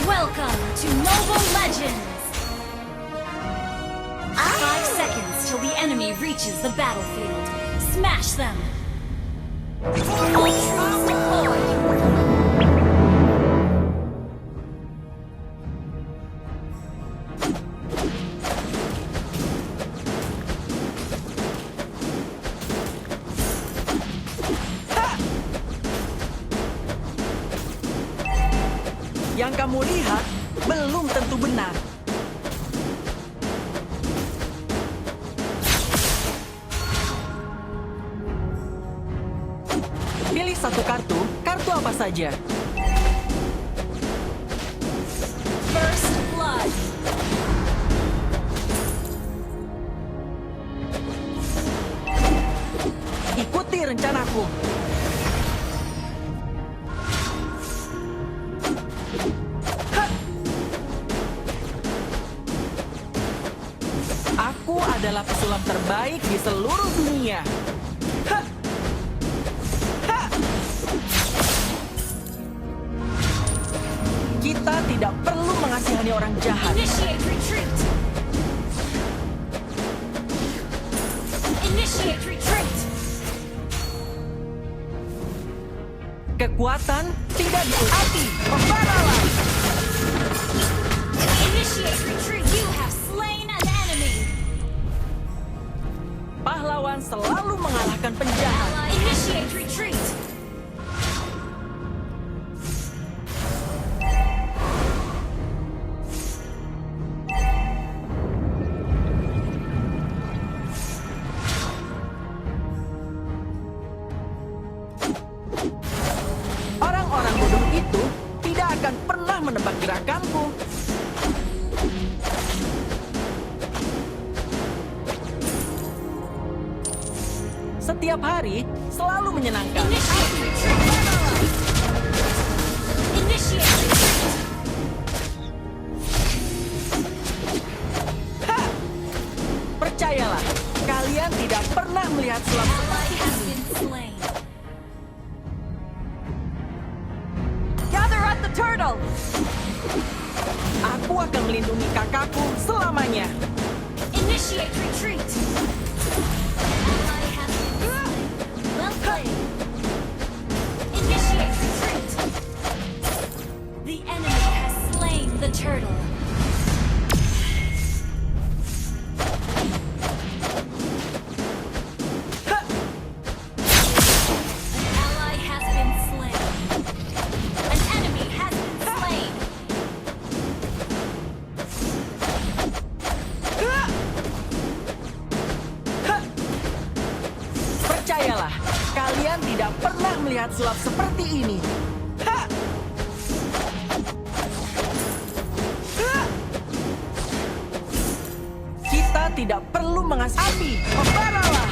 Welcome to Mobile Legends! 5 seconds till the enemy reaches the battlefield. Smash them! All troops deployed! Yang kamu lihat belum tentu benar. Pilih satu kartu apa saja. First Blood! Ikuti rencanaku. Aku adalah pesulap terbaik di seluruh dunia. Ha! Ha! Kita tidak perlu mengasihani orang jahat. Initiate retreat! Initiate retreat! Kekuatan tidak diuji. Membaralah! Initiate retreat! You have slain an enemy! Pahlawan selalu mengalahkan penjahat. Initiate retreat! Orang-orang bodoh itu tidak akan pernah menebak gerakanku. Setiap hari selalu menyenangkan. Initiate retreat! Initiate retreat! Ha! Percayalah, kalian tidak pernah melihat selam. Ally has been slain. Gather at the turtle. Aku akan melindungi kakakku selamanya. Initiate retreat! Ally has been slain. Well played. Initiate retreat! The enemy has slain the turtle. Ha! An ally has been slain. An enemy has been slain. Ha! Ha! Percayalah, kalian tidak pernah melihat sulap seperti ini. Ha! Ha! Kita tidak perlu mengasihani. Membaralah!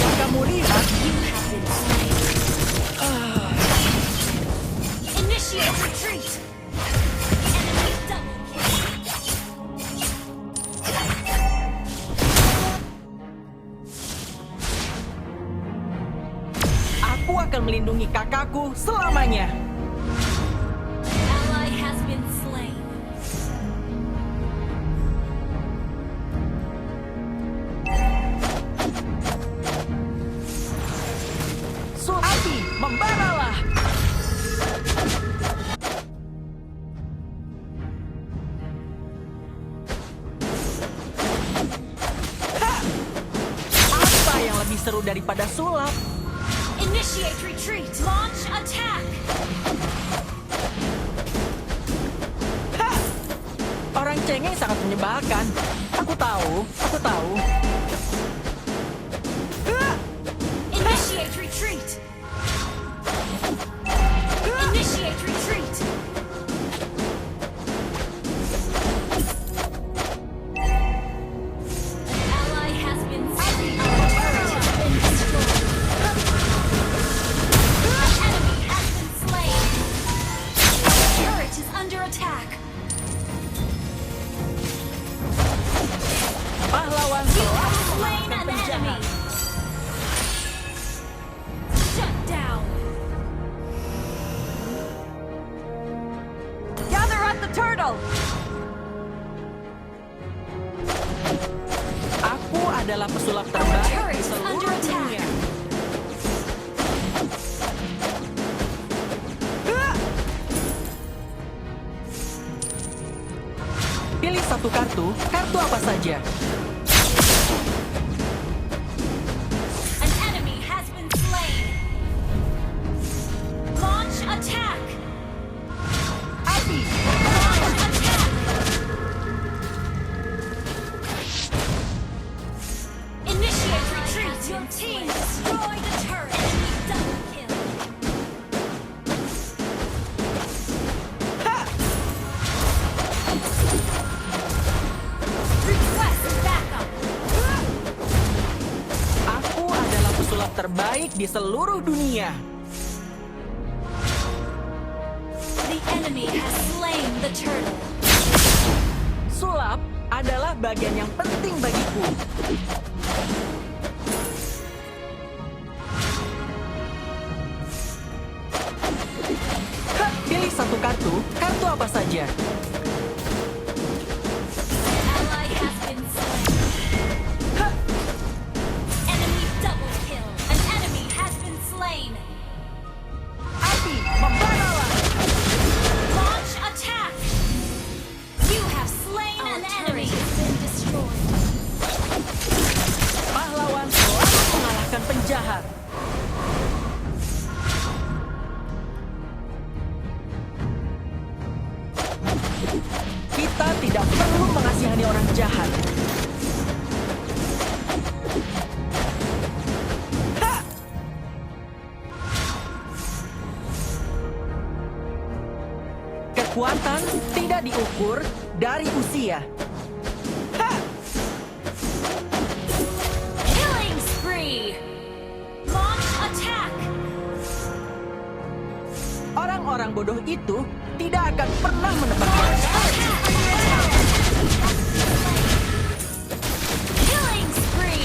Yang kamu lihat You have been slain. Initiate retreat! Enemy double kill. aku akan melindungi kakakku selamanya. Ally has been slain. Api, membaralah! Ha! Apa yang lebih seru daripada sulap? Initiate retreat. Launch attack. Ha! Orang cengeng sangat menyebalkan. Aku tahu. Ha! Initiate retreat. Initiate retreat. Ally has been slain. Our turret has been destroyed. An enemy has been slain. Our turret is under attack. Pahlawan selalu adalah pesulap terbaik di seluruh dunia. Pilih satu kartu apa saja. An enemy has been slain. Launch attack. Api! Launch attack. Initiate retreat. Your team destroyed the turret. Enemy double kill. Request backup. Aku adalah pesulap terbaik di seluruh dunia. The enemy has slain the turtle. Sulap adalah bagian yang penting bagiku. Pilih satu kartu apa saja. Ally has been slain. Enemy double kill. An enemy has been slain. Api, membaralah! Launch attack. You have slain an enemy. Has been destroyed. Pahlawan selalu mengalahkan penjahat. Kita tidak perlu mengasihani orang jahat. Ha! Kekuatan tidak diukur dari usia. Ha! Killing spree. Launch attack. Orang-orang bodoh itu tidak akan pernah menebak. Launch attack. Killing spree.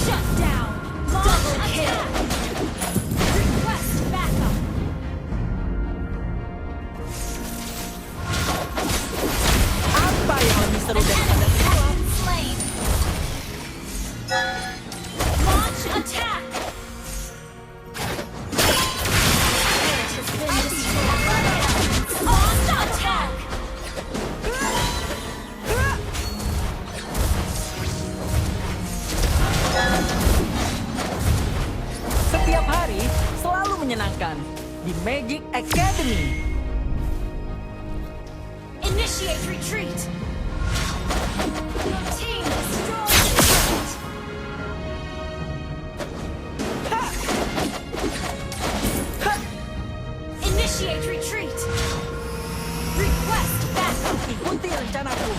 Shut down. Double kill. Request backup. Apa yang lebih seru An daripada enemy has sulap? been slain. Launch attack. Turret has been destroyed. Launch attack. Setiap hari selalu menyenangkan di Magic Academy. Initiate retreat. Your team destroyed the turret. Initiate retreat. Request backup. Ikuti rencanaku.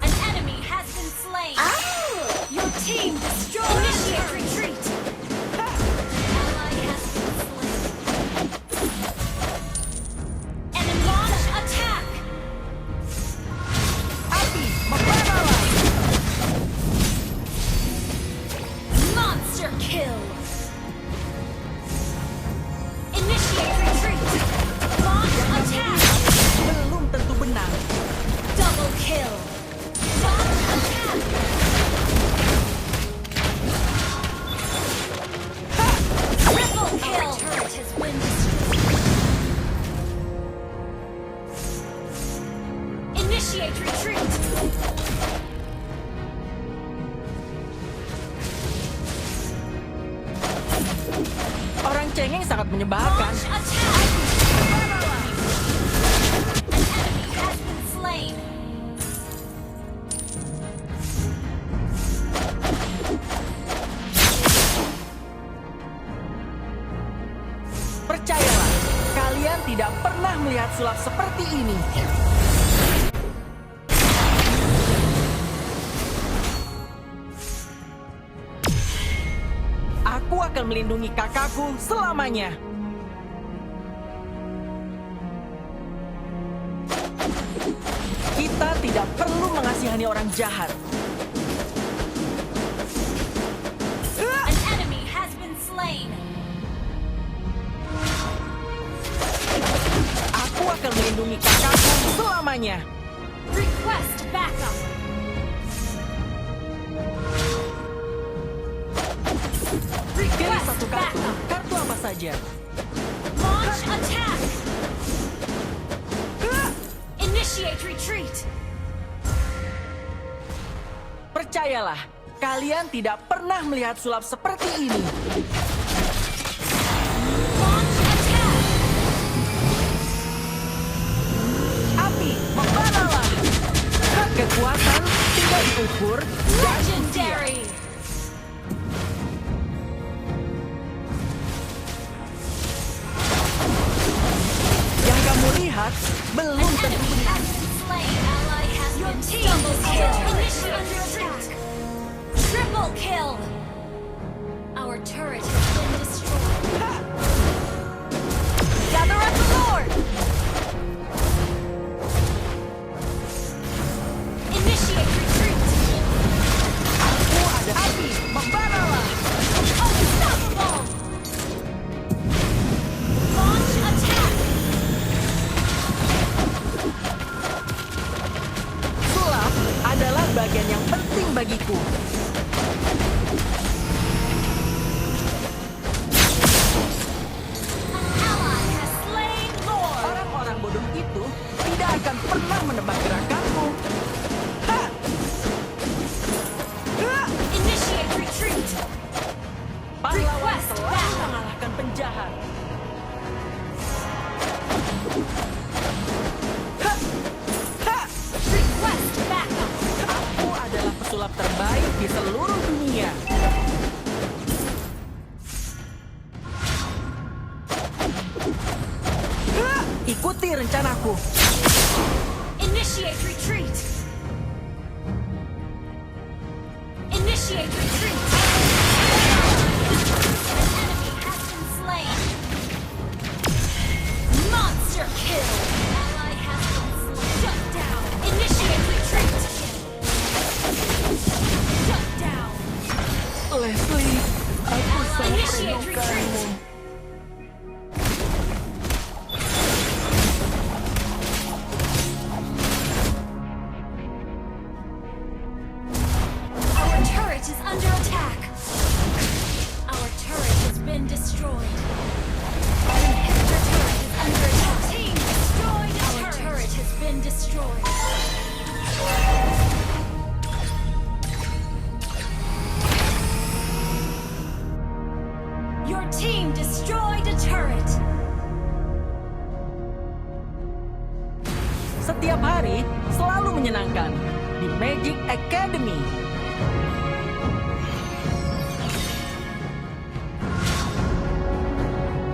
An enemy has been slain. Your team destroyed. Initiate retreat. Ally has been slain. Enemy launch attack. Api, membaralah! Monster kill. Initiate retreat. Launch attack. Belum tentu benar. Double kill. Launch attack. Triple kill. Our turret has been destroyed. Initiate retreat. Orang cengeng sangat menyebalkan. Launch attack. An enemy has been slain. Percayalah, kalian tidak pernah melihat sulap seperti ini. Aku akan melindungi kakakku selamanya. Kita tidak perlu mengasihani orang jahat. An melindungi kakakku selamanya. Request backup. Pilih Request satu kartu. backup. Kartu apa saja? Launch attack. Initiate retreat. Percayalah, kalian tidak pernah melihat sulap seperti ini. Launch attack. Api, membaralah. Kekuatan tidak diukur dan usia. Legendary. Yang kamu lihat belum An tentu enemy benar. has been slain. Ally has been double kill. Initiate under attack. Triple kill. Our turret has been destroyed. Gather up the Lord. Initiate retreat. Aku ada api, membaralah. Unstoppable. Launch attack. Sulap adalah bagian yang penting bagiku. Ally has slain Lord. Orang-orang bodoh itu tidak akan pernah menebak gerakanmu. Ha! Ha! Initiate retreat. Pahlawan Request selalu backup. mengalahkan penjahat. Ha! Ha! Request backup. Aku adalah pesulap terbaik di seluruh dunia. Ha! Ikuti rencanaku. Initiate retreat. Initiate retreat. An enemy has been slain. Monster kill. Ally has been slain. Shut down. Initiate retreat. Shut down. Leslie, aku sangat Initiate merindukanmu. retreat. Our turret is under attack. Our turret has been destroyed. Our inhibitor turret is under attack. Team destroyed. Our turret has been destroyed. Your team destroyed a turret. Setiap hari selalu menyenangkan di Magic Academy.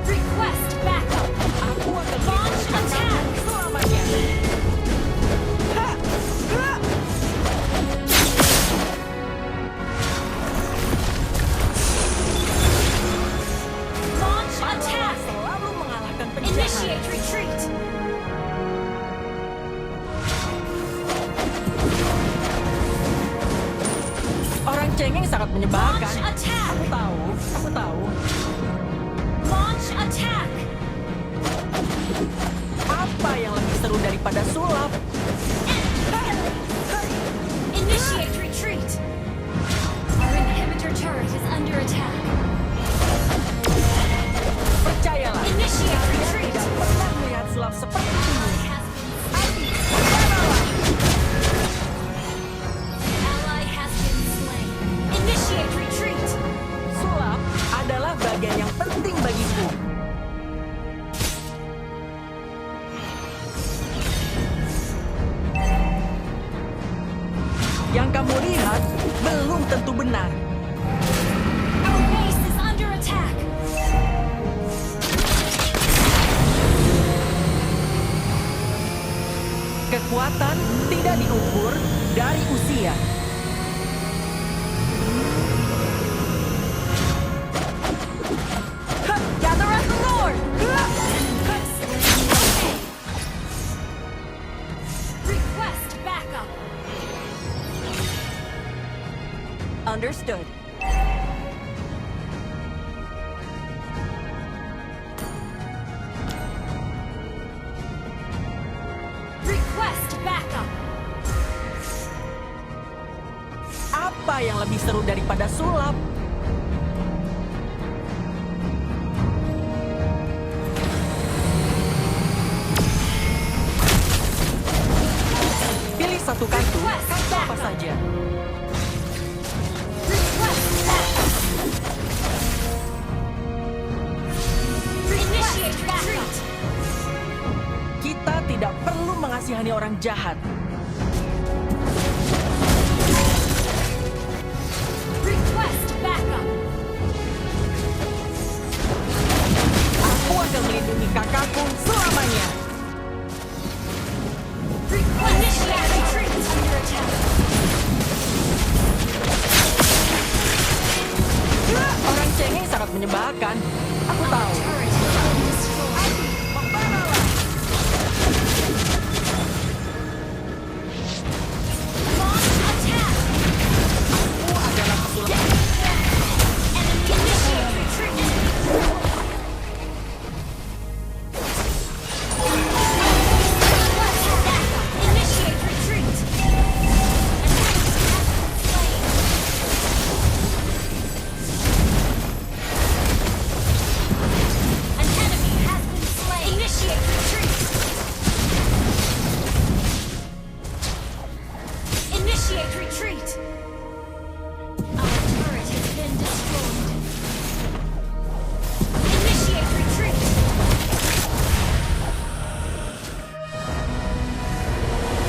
Request backup. Aku akan Launch attack. selamanya. Ha! Ha! Launch Pahlawan attack. selalu mengalahkan penjahat. Initiate retreat. Orang cengeng sangat menyebalkan. Launch attack. Aku tahu. Launch attack. Apa yang lebih seru daripada sulap? Initiate retreat. Our inhibitor turret is under attack. Percayalah, Initiate kalian retreat. tidak pernah melihat sulap seperti ini. Ally has been Api, membaralah. Ally has been slain. Initiate retreat. Sulap adalah bagian yang penting bagiku. Yang kamu lihat belum tentu benar. Our base is under attack. Kekuatan tidak diukur dari usia. Ha! Gather up the Lord. Request backup. Understood. seru daripada sulap. Pilih satu kartu, kartu apa saja. Request backup. Initiate retreat. Kita tidak perlu mengasihani orang jahat. Request backup. Aku akan melindungi kakakku selamanya. Request initiate retreat. Under attack. Orang cengeng sangat menyebalkan. Aku tahu.